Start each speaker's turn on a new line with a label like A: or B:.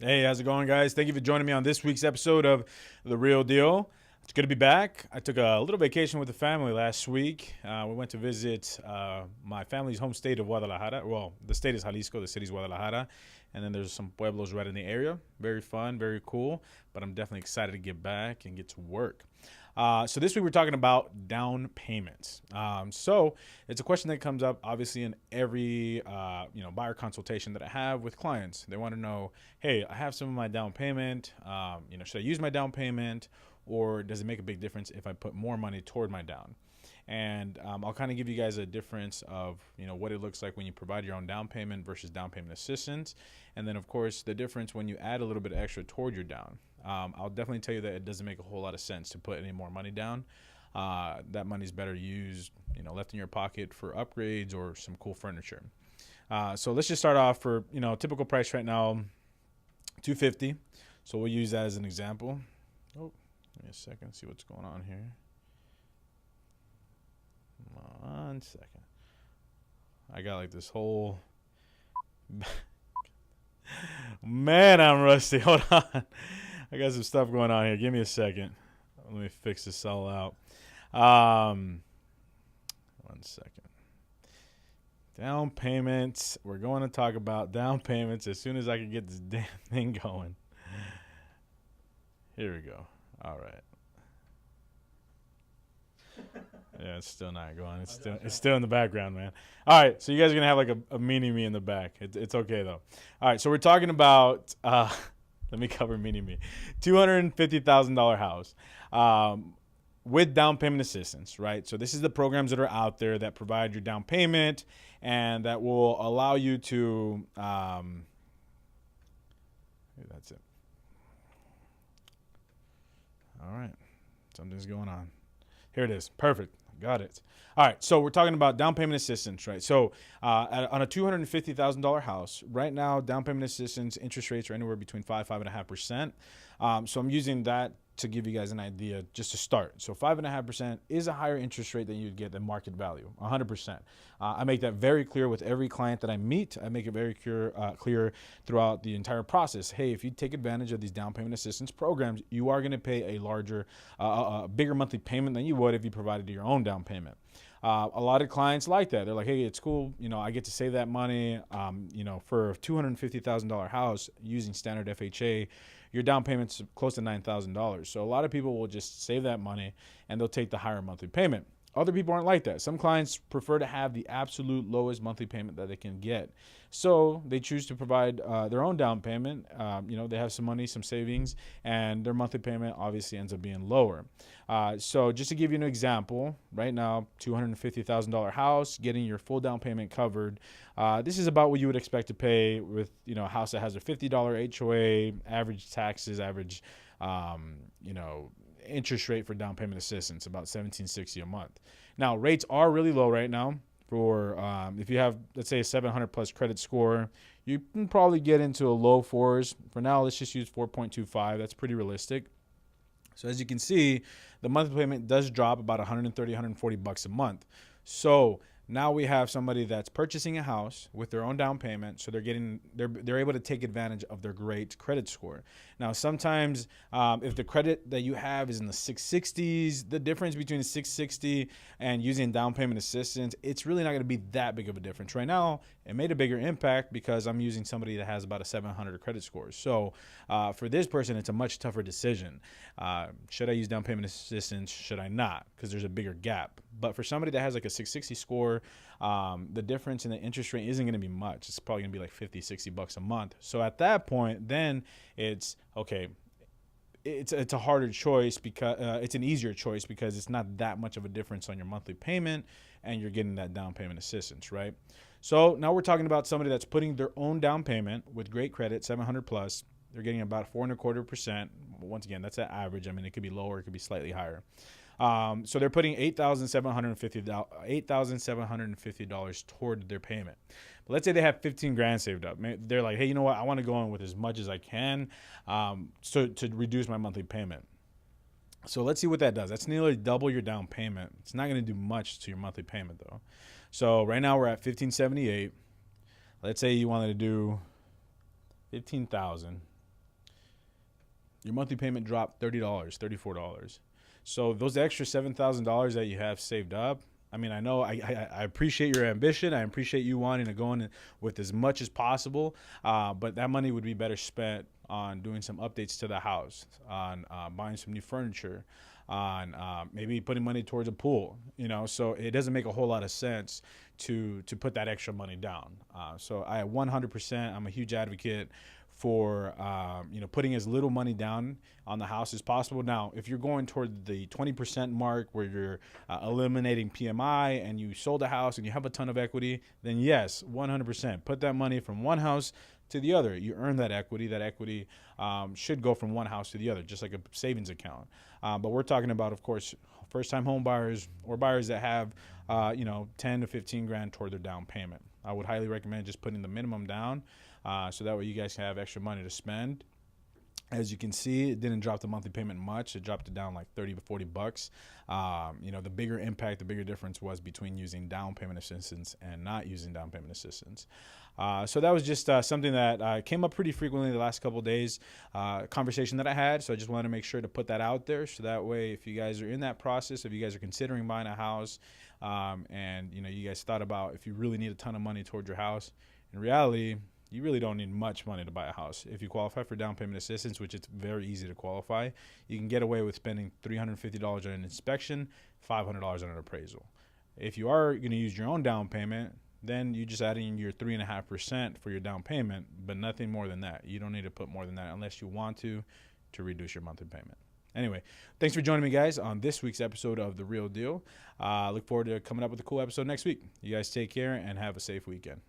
A: Hey, how's it going, guys? Thank you for joining me on this week's episode of The Real Deal. It's good to be back. I took a little vacation with the family last week. We went to visit my family's home state of Guadalajara. Well, the state is Jalisco, the city is Guadalajara. And then there's some pueblos right in the area. Very fun, very cool. But I'm definitely excited to get back and get to work. So this week we're talking about down payments. So it's a question that comes up obviously in every buyer consultation that I have with clients. They want to know, hey, I have some of my down payment. Should I use my down payment, or does it make a big difference if I put more money toward my down? And I'll kind of give you guys a difference of what it looks like when you provide your own down payment versus down payment assistance, and then of course the difference when you add a little bit extra toward your down. I'll definitely tell you that it doesn't make a whole lot of sense to put any more money down. That money's better used, left in your pocket for upgrades or some cool furniture. So let's just start off for typical price right now, $250. So we'll use that as an example. Oh, give me a second, see what's going on here. 1 second. I got like this whole man, I'm rusty. Hold on. I got some stuff going on here. Give me a second. Let me fix this all out. 1 second. Down payments. We're going to talk about down payments as soon as I can get this damn thing going. Here we go. All right. Yeah, it's still not going. It's still in the background, man. All right, so you guys are gonna have like a mini me in the back. It's okay though. All right, so we're talking about let me cover mini me, $250,000 house with down payment assistance, right? So this is the programs that are out there that provide your down payment and that will allow you to. That's it. All right, something's going on. Here it is. Perfect. Got it. All right. So we're talking about down payment assistance, right? So on a $250,000 house, right now, down payment assistance interest rates are anywhere between 5.5%. So I'm using that to give you guys an idea just to start. So 5.5% is a higher interest rate than you'd get than market value, 100%. I make that very clear with every client that I meet. I make it very clear throughout the entire process. Hey, if you take advantage of these down payment assistance programs, you are going to pay a bigger monthly payment than you would if you provided your own down payment. A lot of clients like that. They're like, hey, it's cool. I get to save that money. For a $250,000 house using standard FHA, your down payment's close to $9,000. So a lot of people will just save that money and they'll take the higher monthly payment. Other people aren't like that. Some clients prefer to have the absolute lowest monthly payment that they can get. So they choose to provide their own down payment. They have some money, some savings, and their monthly payment obviously ends up being lower. So just to give you an example, right now, $250,000 house, getting your full down payment covered. This is about what you would expect to pay with a house that has a $50 HOA, average taxes, average interest rate for down payment assistance, about $1,760 a month. Now, rates are really low right now. For if you have, let's say, a 700 plus credit score, you can probably get into a low fours. For now, let's just use 4.25. That's pretty realistic. So as you can see, the monthly payment does drop about $130, $140 a month. So now we have somebody that's purchasing a house with their own down payment, so they're able to take advantage of their great credit score. Now, sometimes if the credit that you have is in the 660s, the difference between the 660 and using down payment assistance, it's really not going to be that big of a difference. Right now, it made a bigger impact because I'm using somebody that has about a 700 credit score. So for this person, it's a much tougher decision. Should I use down payment assistance? Should I not? Because there's a bigger gap. But for somebody that has like a 660 score, the difference in the interest rate isn't going to be much. It's probably going to be like $50-$60 a month. So at that point, then it's okay. It's a harder choice because it's an easier choice because it's not that much of a difference on your monthly payment and you're getting that down payment assistance, right? So now we're talking about somebody that's putting their own down payment with great credit, 700 plus. They're getting about 4.25%. Once again, that's an average. I mean, it could be lower, it could be slightly higher. So they're putting $8,750 toward their payment. But let's say they have 15 grand saved up. They're like, hey, you know what? I want to go in with as much as I can to reduce my monthly payment. So let's see what that does. That's nearly double your down payment. It's not going to do much to your monthly payment though. So right now we're at $1,578. Let's say you wanted to do $15,000. your monthly payment dropped $30, $34. So those extra $7,000 that you have saved up, I mean, I know I appreciate your ambition. I appreciate you wanting to go in with as much as possible, but that money would be better spent on doing some updates to the house, on buying some new furniture, on maybe putting money towards a pool. So it doesn't make a whole lot of sense to put that extra money down. So I 100%, I'm a huge advocate for putting as little money down on the house as possible. Now, if you're going toward the 20% mark where you're eliminating PMI and you sold a house and you have a ton of equity, then yes, 100%. Put that money from one house to the other. You earn that equity. That equity should go from one house to the other, just like a savings account. But we're talking about, of course, first-time home buyers or buyers that have 10 to 15 grand toward their down payment. I would highly recommend just putting the minimum down, so that way you guys can have extra money to spend. As you can see, it didn't drop the monthly payment much. It dropped it down like 30 to 40 bucks. The bigger impact, the bigger difference was between using down payment assistance and not using down payment assistance. So that was just something that came up pretty frequently the last couple of days, conversation that I had. So I just wanted to make sure to put that out there. So that way, if you guys are in that process, if you guys are considering buying a house, and you guys thought about if you really need a ton of money towards your house, in reality, you really don't need much money to buy a house. If you qualify for down payment assistance, which it's very easy to qualify, you can get away with spending $350 on an inspection, $500 on an appraisal. If you are going to use your own down payment, then you just add in your 3.5% for your down payment, but nothing more than that. You don't need to put more than that unless you want to reduce your monthly payment. Anyway, thanks for joining me, guys, on this week's episode of The Real Deal. Look forward to coming up with a cool episode next week. You guys take care and have a safe weekend.